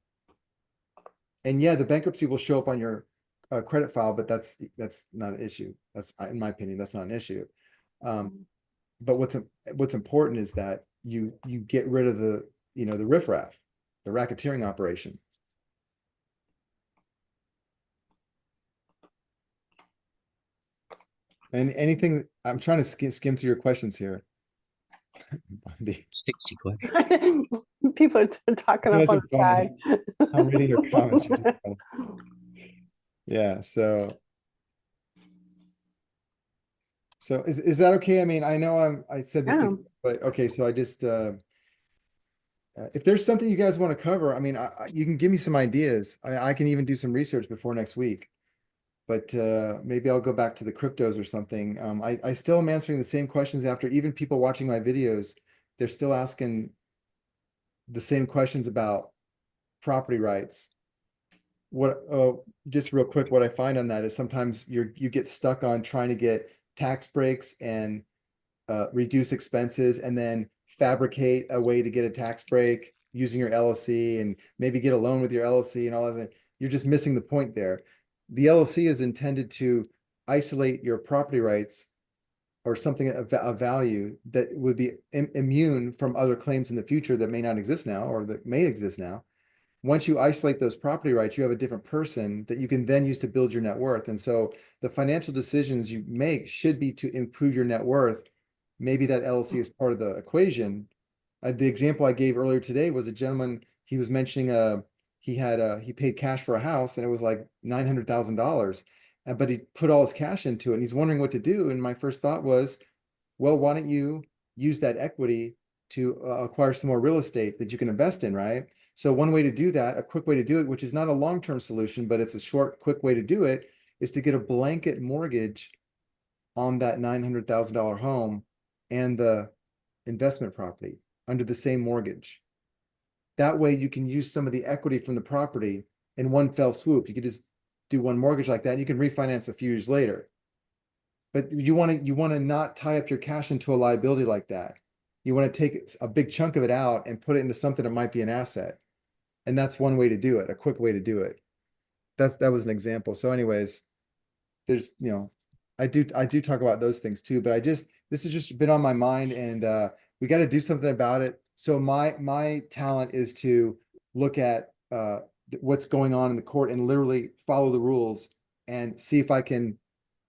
And yeah, the bankruptcy will show up on your credit file, but that's not an issue. That's, in my opinion, that's not an issue. But what's important is that you get rid of the riffraff, the racketeering operation. And anything, I'm trying to skim through your questions here. 60 questions. People are talking You up guys on are the funny. side. I'm reading your comments. Yeah, so is that okay? I mean, I know I said this Yeah. before, but okay, so I just if there's something you guys want to cover, I mean, you can give me some ideas. I can even do some research before next week. But maybe I'll go back to the cryptos or something. I still am answering the same questions after even people watching my videos, they're still asking the same questions about property rights. Just real quick, what I find on that is sometimes you get stuck on trying to get tax breaks and reduce expenses and then fabricate a way to get a tax break using your LLC and maybe get a loan with your LLC and all that. You're just missing the point there. The LLC is intended to isolate your property rights or something of value that would be immune from other claims in the future that may not exist now or that may exist now. Once you isolate those property rights, you have a different person that you can then use to build your net worth. And so the financial decisions you make should be to improve your net worth. Maybe that LLC is part of the equation. The example I gave earlier today was a gentleman, he was mentioning he paid cash for a house and it was like $900,000, but he put all his cash into it and he's wondering what to do. And my first thought was, well, why don't you use that equity to acquire some more real estate that you can invest in, right? So one way to do that, a quick way to do it, which is not a long-term solution, but it's a short, quick way to do it, is to get a blanket mortgage on that $900,000 home and the investment property under the same mortgage. That way you can use some of the equity from the property in one fell swoop. You could just do one mortgage like that and you can refinance a few years later. But you want to not tie up your cash into a liability like that. You want to take a big chunk of it out and put it into something that might be an asset. And that's one way to do it, a quick way to do it. That was an example. So anyways, there's, I do talk about those things too, but this has just been on my mind and we got to do something about it. So my talent is to look at what's going on in the court and literally follow the rules and see if I can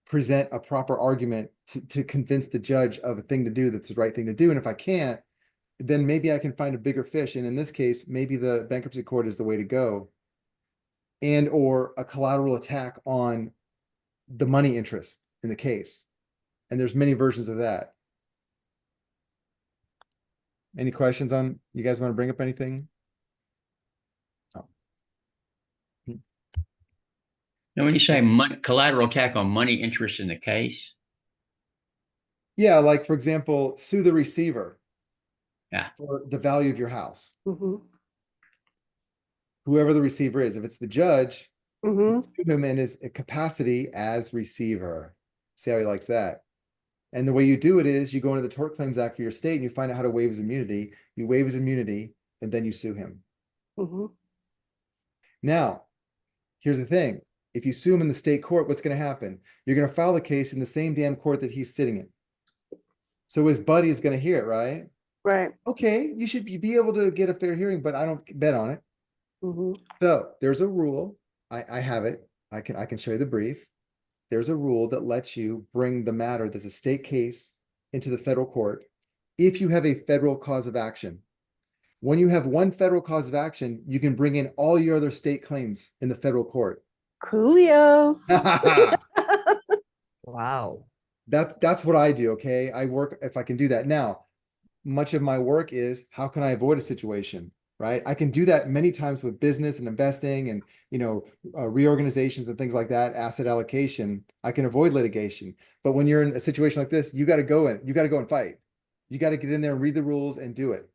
present a proper argument to convince the judge of a thing to do that's the right thing to do. And if I can't, then maybe I can find a bigger fish. And in this case, maybe the bankruptcy court is the way to go. And or a collateral attack on the money interest in the case. And there's many versions of that. Any questions on, you guys want to bring up anything? Now, when you say collateral attack on money interest in the case, Yeah, like for example, sue the receiver. Yeah. For the value of your house. Mhm. Whoever the receiver is, if it's the judge, Mhm. sue him in his capacity as receiver. See how he likes that. And the way you do it is you go into the Tort Claims Act for your state and you find out how to waive his immunity. You waive his immunity and then you sue him. Mhm. Now, here's the thing. If you sue him in the state court, what's going to happen? You're going to file the case in the same damn court that he's sitting in. So his buddy is going to hear it, right? Right. Okay, you should be able to get a fair hearing, but I don't bet on it. Mhm. So there's a rule. I have it. I can show you the brief. There's a rule that lets you bring the matter that's a state case into the federal court if you have a federal cause of action. When you have one federal cause of action, you can bring in all your other state claims in the federal court. Coolio. Wow. That's what I do, okay? I work if I can do that. Now, much of my work is how can I avoid a situation, right? I can do that many times with business and investing and, reorganizations and things like that, asset allocation. I can avoid litigation. But when you're in a situation like this, you got to go and fight. You got to get in there and read the rules and do it.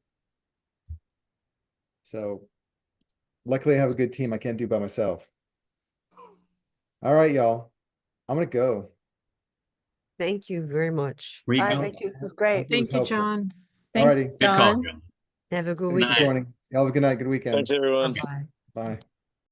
So luckily I have a good team. I can't do it by myself. All right, y'all. I'm going to go. Thank you very much. where you All right, going? thank you. This is great. It was Thank you, helpful. John. All righty. Thanks, Good call, John. John. Have a good Thanks for weekend. joining. Y'all have a good night, good weekend. Thanks, everyone. Bye. Bye.